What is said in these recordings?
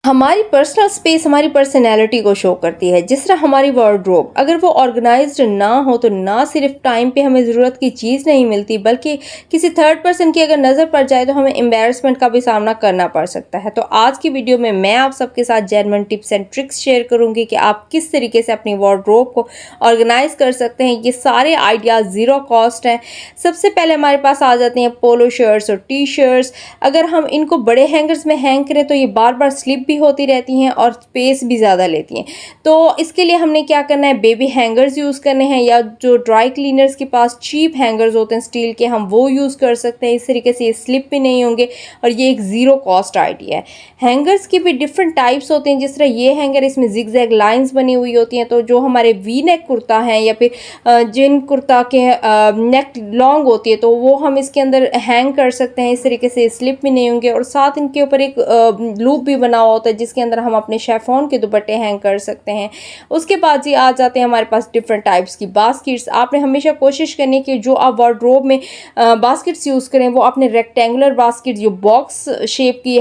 हमारी personal space हमारी personality को शो करती है। जिस तरह हमारी वार्डरोब अगर वो ऑर्गेनाइज्ड ना हो तो ना सिर्फ टाइम पे हमें ज़रूरत की चीज़ नहीं मिलती, बल्कि किसी थर्ड पर्सन की अगर नज़र पड़ जाए तो हमें एम्बैरसमेंट का भी सामना करना पड़ सकता है। तो आज की वीडियो में मैं आप सबके साथ genuine tips and tricks share करूंगी कि आप किस तरीके से अपनी वार्डरोब को ऑर्गेनाइज कर सकते हैं। ये सारे आइडियाज़ ज़ीरो कॉस्ट हैं। सबसे पहले हमारे पास आ जाते हैं पोलो शर्ट्स और टी शर्ट्स। अगर हम इनको बड़े हैंगर्स में हैंग करें तो ये बार बार स्लिप होती रहती हैं और स्पेस भी ज़्यादा लेती हैं। तो इसके लिए हमने क्या करना है, बेबी हैंगर्स यूज़ करने हैं, या जो ड्राई क्लीनर्स के पास चीप हैंगर्स होते हैं स्टील के, हम वो यूज़ कर सकते हैं। इस तरीके से ये स्लिप भी नहीं होंगे और ये एक ज़ीरो कॉस्ट आइडिया है। हैंगर्स की भी डिफरेंट टाइप्स होते हैं। जिस तरह ये हैंगर, इसमें जिगजैग लाइंस बनी हुई होती हैं। तो जो हमारे वी नेक कुर्ता है या फिर जिन कुर्ता के नेक लॉन्ग होती है तो वो हम इसके अंदर हैंग कर सकते हैं। इस तरीके से स्लिप भी नहीं होंगे और साथ इनके ऊपर एक लूप भी बना हुआ होता है जिसके अंदर हम अपने शेफॉन के दुपट्टे हैंग कर सकते हैं। उसके बाद जी आ जाते हैं हमारे पास डिफरेंट टाइप्स की बास्केट्स। आपने हमेशा कोशिश करनी है कि जो आप वार्डरोब में बास्केट्स यूज़ करें वो अपने रेक्टेंगुलर बास्केट, जो बॉक्स शेप की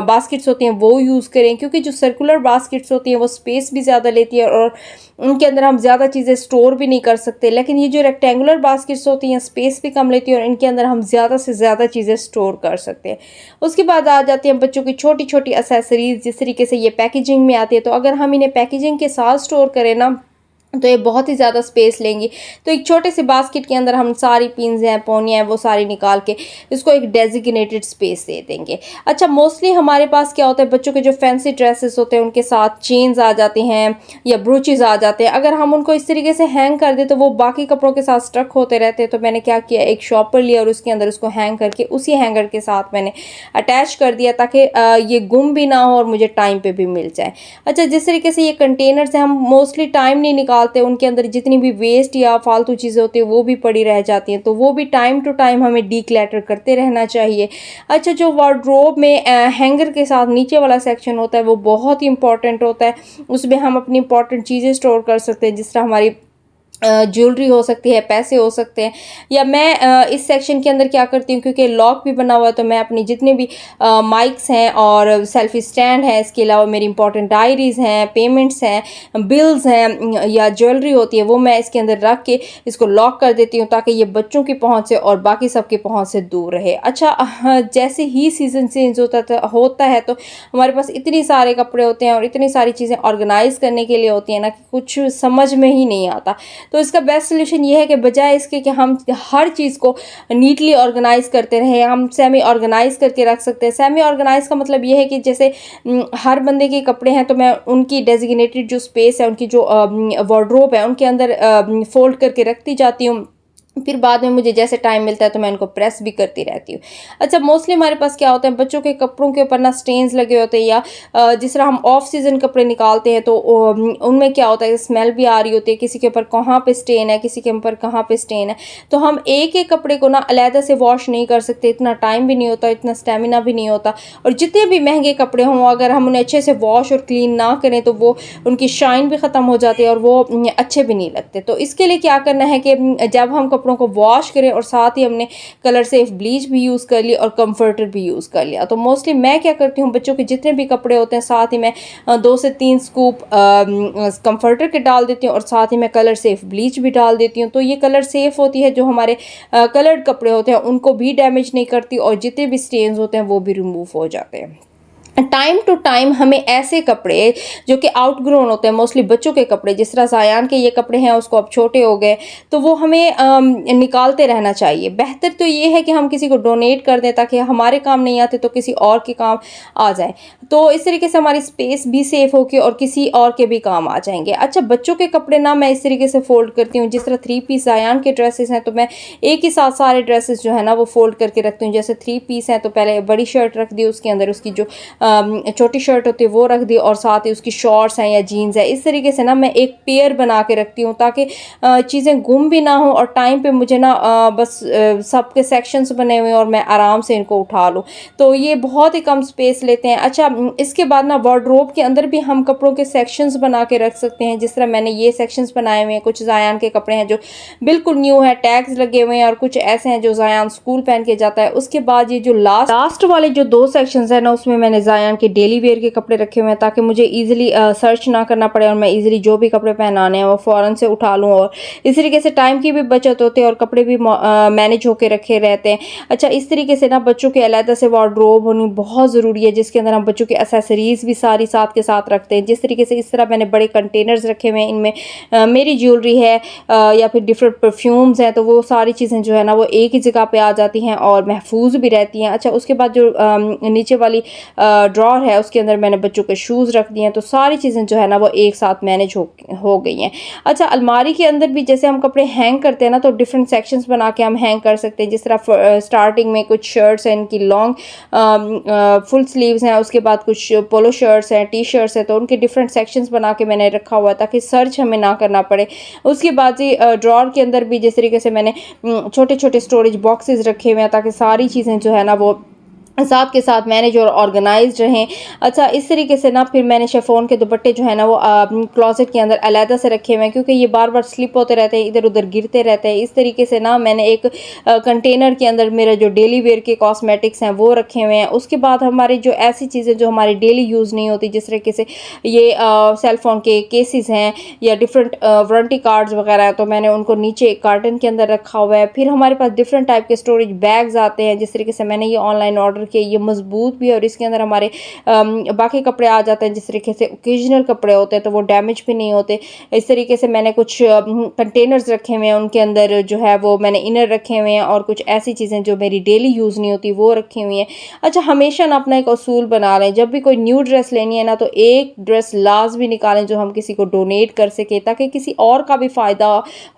बास्केट्स होती हैं वो यूज़ करें, क्योंकि जो सर्कुलर बास्केट्स होती हैं वो स्पेस भी ज़्यादा लेती है और उनके अंदर हम ज़्यादा चीज़ें स्टोर भी नहीं कर सकते। लेकिन ये जो रेक्टेंगुलर बास्केट्स होती हैं स्पेस भी कम लेती है और इनके अंदर हम ज़्यादा से ज़्यादा चीज़ें स्टोर कर सकते हैं। उसके बाद आ जाते हैं बच्चों की छोटी छोटी एक्सेसरीज। जिस तरीके से ये पैकेजिंग में आती है, तो अगर हम इन्हें पैकेजिंग के साथ स्टोर करें ना तो ये बहुत ही ज़्यादा स्पेस लेंगी। तो एक छोटे से बास्केट के अंदर हम सारी पिन्स हैं, पोनियाँ हैं, वो सारी निकाल के इसको एक डेजिग्नेटेड स्पेस दे देंगे। अच्छा, मोस्टली हमारे पास क्या होता है, बच्चों के जो फैंसी ड्रेसेस होते हैं उनके साथ चेन्स आ जाते हैं या ब्रूचेस आ जाते हैं। अगर हम उनको इस तरीके से हैंग कर दें तो वो बाकी कपड़ों के साथ स्ट्रक होते रहते हैं। तो मैंने क्या किया, एक शॉपर लिया और उसके अंदर उसको हैंग करके उसी हैंगर के साथ मैंने अटैच कर दिया ताकि ये गुम भी ना हो और मुझे टाइम पर भी मिल जाए। अच्छा, जिस तरीके से ये कंटेनर्स हैं, हम मोस्टली टाइम नहीं निकालते, उनके अंदर जितनी भी वेस्ट या फालतू चीज़ें होती है वो भी पड़ी रह जाती हैं। तो वो भी टाइम टू टाइम हमें डीक्लटर करते रहना चाहिए। अच्छा, जो वार्डरोब में हैंगर के साथ नीचे वाला सेक्शन होता है वो बहुत ही इंपॉर्टेंट होता है। उसमें हम अपनी इंपॉर्टेंट चीज़ें स्टोर कर सकते हैं, जिस तरह हमारी ज्वेलरी हो सकती है, पैसे हो सकते हैं। या मैं इस सेक्शन के अंदर क्या करती हूँ, क्योंकि लॉक भी बना हुआ है, तो मैं अपनी जितने भी माइक्स हैं और सेल्फी स्टैंड है, इसके अलावा मेरी इंपॉर्टेंट डायरीज़ हैं, पेमेंट्स हैं, बिल्स हैं या ज्वेलरी होती है, वो मैं इसके अंदर रख के इसको लॉक कर देती हूँ ताकि ये बच्चों की पहुँच से और बाकी सबकी पहुँच से दूर रहे। अच्छा, जैसे ही सीज़न चेंज होता है तो हमारे पास इतनी सारे कपड़े होते हैं और इतनी सारी चीज़ें ऑर्गेनाइज करने के लिए होती हैं ना कि कुछ समझ में ही नहीं आता। तो इसका बेस्ट सोल्यूशन ये है कि बजाय इसके कि हम हर चीज़ को नीटली ऑर्गेनाइज करते रहें, हम सेमी ऑर्गेनाइज करके रख सकते हैं। सेमी ऑर्गेनाइज का मतलब ये है कि जैसे हर बंदे के कपड़े हैं तो मैं उनकी डेजिग्नेटेड जो स्पेस है, उनकी जो वार्डरोब है, उनके अंदर फोल्ड करके रखती जाती हूँ। फिर बाद में मुझे जैसे टाइम मिलता है तो मैं इनको प्रेस भी करती रहती हूँ। अच्छा, मोस्टली हमारे पास क्या होता है, बच्चों के कपड़ों के ऊपर ना स्टेन्स लगे होते हैं, या जिस तरह हम ऑफ सीजन कपड़े निकालते हैं तो उनमें क्या होता है, स्मेल भी आ रही होती है, किसी के ऊपर कहाँ पे स्टेन है, किसी के ऊपर कहाँ पे स्टेन है। तो हम एक एक कपड़े को ना अलहदा से वॉश नहीं कर सकते, इतना टाइम भी नहीं होता, इतना स्टेमिना भी नहीं होता। और जितने भी महंगे कपड़े हों, अगर हम उन्हें अच्छे से वॉश और क्लीन ना करें तो वो उनकी शाइन भी ख़त्म हो जाती है और वो अच्छे भी नहीं लगते। तो इसके लिए क्या करना है कि जब हम कपड़ों को वॉश करें और साथ ही हमने कलर सेफ ब्लीच भी यूज़ कर ली और कंफर्टर भी यूज़ कर लिया। तो मोस्टली मैं क्या करती हूँ, बच्चों के जितने भी कपड़े होते हैं साथ ही मैं 2 से 3 स्कूप कंफर्टर के डाल देती हूँ और साथ ही मैं कलर सेफ ब्लीच भी डाल देती हूँ। तो ये कलर सेफ होती है, जो हमारे कलर्ड कपड़े होते हैं उनको भी डैमेज नहीं करती और जितने भी स्टेन्स होते हैं वो भी रिमूव हो जाते हैं। टाइम टू टाइम हमें ऐसे कपड़े जो कि आउटग्रोन होते हैं, मोस्टली बच्चों के कपड़े, जिस तरह ज़ायान के ये कपड़े हैं उसको अब छोटे हो गए, तो वो हमें निकालते रहना चाहिए। बेहतर तो ये है कि हम किसी को डोनेट कर दें ताकि हमारे काम नहीं आते तो किसी और के काम आ जाए। तो इस तरीके से हमारी स्पेस भी सेफ होगी और किसी और के भी काम आ जाएंगे। अच्छा, बच्चों के कपड़े ना मैं इस तरीके से फोल्ड करती हूँ, जिस तरह 3 पीस ज़ायान के ड्रेसेस हैं तो मैं एक ही साथ सारे ड्रेसेस जो है ना वो फोल्ड करके रखती हूँ। जैसे 3 पीस हैं तो पहले बड़ी शर्ट रख दी, उसके अंदर उसकी जो छोटी शर्ट होती है वो रख दी और साथ ही उसकी शॉर्ट्स हैं या जीन्स है। इस तरीके से ना मैं एक पेयर बना के रखती हूँ ताकि चीज़ें गुम भी ना हो और टाइम पे मुझे ना बस सबके सेक्शंस बने हुए हैं और मैं आराम से इनको उठा लूँ। तो ये बहुत ही कम स्पेस लेते हैं। अच्छा, इसके बाद ना वार्डरोब के अंदर भी हम कपड़ों के सेक्शंस बना के रख सकते हैं। जिस तरह मैंने ये सेक्शंस बनाए हुए हैं, कुछ ज़ायान के कपड़े हैं जो बिल्कुल न्यू है, टैग्स लगे हुए हैं, और कुछ ऐसे हैं जो ज़ायान स्कूल पहन के जाता है। उसके बाद ये जो लास्ट वाले जो 2 सेक्शंस हैं ना उसमें मैंने ज़ायान के डेली वेयर के कपड़े रखे हुए हैं ताकि मुझे ईज़िली सर्च ना करना पड़े और मैं ईज़िली जो भी कपड़े पहनाने हैं वो फ़ौरन से उठा लूँ, और इस तरीके से टाइम की भी बचत होती है और कपड़े भी मैनेज होके रखे रहते हैं। अच्छा, इस तरीके से ना बच्चों के अलग से वार्डरोब होनी बहुत ज़रूरी है, जिसके अंदर हम बच्चों की एक्सेसरीज़ भी सारी साथ के साथ रखते हैं। जिस तरीके से इस तरह मैंने बड़े कंटेनर्स रखे हुए हैं, इनमें मेरी ज्वेलरी है या फिर डिफरेंट परफ्यूम्स हैं, तो वो सारी चीज़ें जो है ना वो एक ही जगह पे आ जाती हैं और महफूज भी रहती हैं। अच्छा, उसके बाद जो नीचे वाली ड्रॉर है उसके अंदर मैंने बच्चों के शूज़ रख दिए हैं, तो सारी चीज़ें जो है ना वो एक साथ मैनेज हो गई हैं। अच्छा, अलमारी के अंदर भी जैसे हम कपड़े हैंग करते हैं ना, तो डिफरेंट सेक्शंस बना के हम हैंग कर सकते हैं। जिस तरह स्टार्टिंग में कुछ शर्ट्स हैं, इनकी लॉन्ग फुल स्लीव्स हैं, उसके बाद कुछ पोलो शर्ट्स हैं, टी शर्ट्स हैं, तो उनके डिफरेंट सेक्शंस बना के मैंने रखा हुआ है ताकि सर्च हमें ना करना पड़े। उसके बाद ही ड्रॉर के अंदर भी जिस तरीके से मैंने छोटे छोटे स्टोरेज बॉक्सेस रखे हुए हैं ताकि सारी चीज़ें जो है ना वो साथ के साथ मैनेज और ऑर्गेनाइज्ड रहें। अच्छा, इस तरीके से ना फिर मैंने शिफॉन के दुपट्टे जो है ना वो क्लोजेट के अंदर अलहदा से रखे हुए हैं, क्योंकि ये बार बार स्लिप होते रहते हैं, इधर उधर गिरते रहते हैं। इस तरीके से ना मैंने एक कंटेनर के अंदर मेरा जो डेली वेयर के कॉस्मेटिक्स हैं वो रखे हुए हैं। उसके बाद हमारी जो ऐसी चीज़ें जो हमारी डेली यूज़ नहीं होती, जिस तरीके से ये सेल फोन के केसेस हैं या डिफरेंट वारंटी कार्ड्स वगैरह हैं, तो मैंने उनको नीचे कार्टन के अंदर रखा हुआ है। फिर हमारे पास डिफरेंट टाइप के स्टोरेज बैग्स आते हैं, जिस तरीके से मैंने ये ऑनलाइन ऑर्डर किए। ये मजबूत भी है और इसके अंदर हमारे बाकी कपड़े आ जाते हैं, जिस तरीके से ओकेजनल कपड़े होते हैं तो वो डैमेज भी नहीं होते। इस तरीके से मैंने कुछ कंटेनर्स रखे हुए हैं, उनके अंदर जो है वो मैंने इनर रखे हुए हैं और कुछ ऐसी चीज़ें जो मेरी डेली यूज़ नहीं होती वो रखी हुई हैं। अच्छा, हमेशा ना अपना एक असूल बना लें, जब भी कोई न्यू ड्रेस लेनी है ना तो एक ड्रेस लाजमी निकालें जो हम किसी को डोनेट कर सके, ताकि किसी और का भी फ़ायदा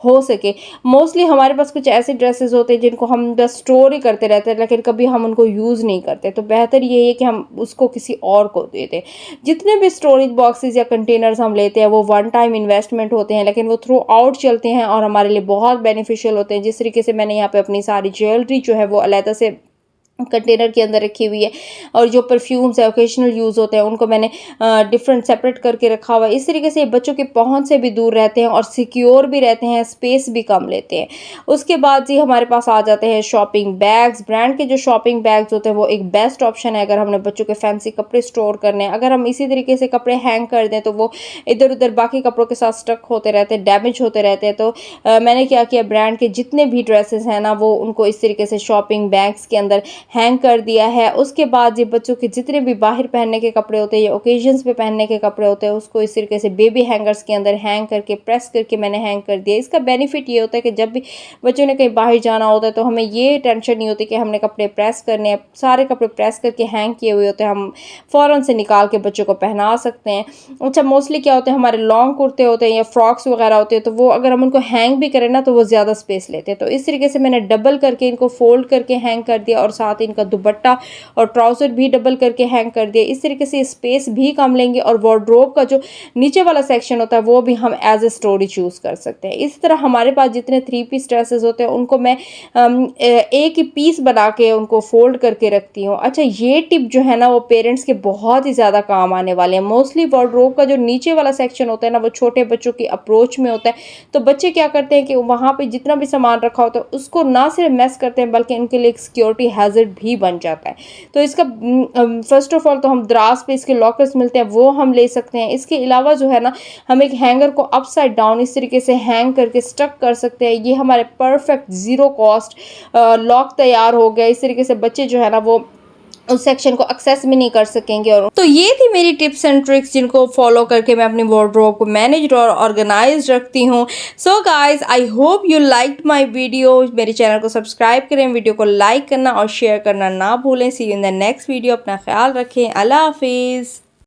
हो सके। मोस्टली हमारे पास कुछ ऐसे ड्रेसेस होते हैं जिनको हम बस स्टोर ही करते रहते हैं, लेकिन कभी हम उनको यूज़ नहीं करते, तो बेहतर ये है कि हम उसको किसी और को दे दें। जितने भी स्टोरेज बॉक्सेस या कंटेनर्स हम लेते हैं वो वन टाइम इन्वेस्टमेंट होते हैं, लेकिन वो थ्रू आउट चलते हैं और हमारे लिए बहुत बेनिफिशियल होते हैं। जिस तरीके से मैंने यहाँ पे अपनी सारी ज्वेलरी जो है वो अलहदा से कंटेनर के अंदर रखी हुई है, और जो परफ्यूम्स है ओकेशनल यूज़ होते हैं उनको मैंने डिफरेंट सेपरेट करके रखा हुआ है। इस तरीके से बच्चों के पहुंच से भी दूर रहते हैं और सिक्योर भी रहते हैं, स्पेस भी कम लेते हैं। उसके बाद जी हमारे पास आ जाते हैं शॉपिंग बैग्स। ब्रांड के जो शॉपिंग बैग्स होते हैं वो एक बेस्ट ऑप्शन है अगर हमने बच्चों के फैंसी कपड़े स्टोर करने हैं। अगर हम इसी तरीके से कपड़े हैंग कर दें तो वो इधर उधर बाकी कपड़ों के साथ स्टक होते रहते हैं, डैमेज होते रहते हैं। तो मैंने क्या किया, ब्रांड के जितने भी ड्रेसेस हैं ना वो उनको इस तरीके से शॉपिंग बैग्स के अंदर हैंग कर दिया है। उसके बाद ये बच्चों के जितने भी बाहर पहनने के कपड़े होते हैं या ओकेजन्स पे पहनने के कपड़े होते हैं उसको इस तरीके से बेबी हैंगर्स के अंदर हैंग करके प्रेस करके मैंने हैंग कर दिया। इसका बेनिफिट ये होता है कि जब भी बच्चों ने कहीं बाहर जाना होता है तो हमें ये टेंशन नहीं होती कि हमने कपड़े प्रेस करने हैं। सारे कपड़े प्रेस करके हैंग किए हुए होते हैं, हम फ़ौरन से निकाल के बच्चों को पहना सकते हैं। अच्छा, मोस्टली क्या होते हैं, हमारे लॉन्ग कुर्ते होते हैं या फ्रॉक्स वगैरह होते हैं, तो वो अगर हम उनको हैंग भी करें ना तो वो ज़्यादा स्पेस लेते हैं। तो इस तरीके से मैंने डबल करके इनको फोल्ड करके हैंग कर दिया और साथ ही इनका दुपट्टा और ट्राउज़र भी डबल करके हैंग कर दिया। इस तरीके से स्पेस भी कम लेंगे और वार्डरोब का जो नीचे वाला सेक्शन होता है वो भी हम एज ए स्टोरेज यूज़ कर सकते हैं। इस तरह हमारे पास जितने 3 पीस ड्रेसेस होते हैं उनको मैं एक ही पीस बना के उनको फोल्ड करके रखती हूँ। अच्छा, ये टिप जो है ना वो पेरेंट्स के बहुत ही ज़्यादा काम आने वाले हैं। मोस्टली वार्डरोब का जो नीचे वाला सेक्शन होता है ना वो छोटे बच्चों की अप्रोच में होता है, तो बच्चे क्या करते हैं कि वहाँ पे जितना भी सामान रखा होता है उसको ना सिर्फ मैस करते हैं बल्कि उनके लिए एक सिक्योरिटी हैजर्ड भी बन जाता है। तो इसका फर्स्ट ऑफ ऑल तो हम द्रास पे इसके लॉकर्स मिलते हैं वो हम ले सकते हैं। इसके अलावा जो है ना हम एक हैंगर को अपसाइड डाउन इस तरीके से हैंग करके स्टक कर सकते हैं। ये हमारे परफेक्ट ज़ीरो कॉस्ट लॉक तैयार हो गया। इस तरीके से बच्चे जो है ना वो उस सेक्शन को एक्सेस भी नहीं कर सकेंगे। और तो ये थी मेरी टिप्स एंड ट्रिक्स जिनको फॉलो करके मैं अपनी वार्डरोब को मैनेज और ऑर्गेनाइज रखती हूँ। So guys, I hope you liked my video. मेरे चैनल को सब्सक्राइब करें, वीडियो को लाइक करना और शेयर करना ना भूलें। See you in the next video. अपना ख्याल रखें। अल्लाह हाफिज़।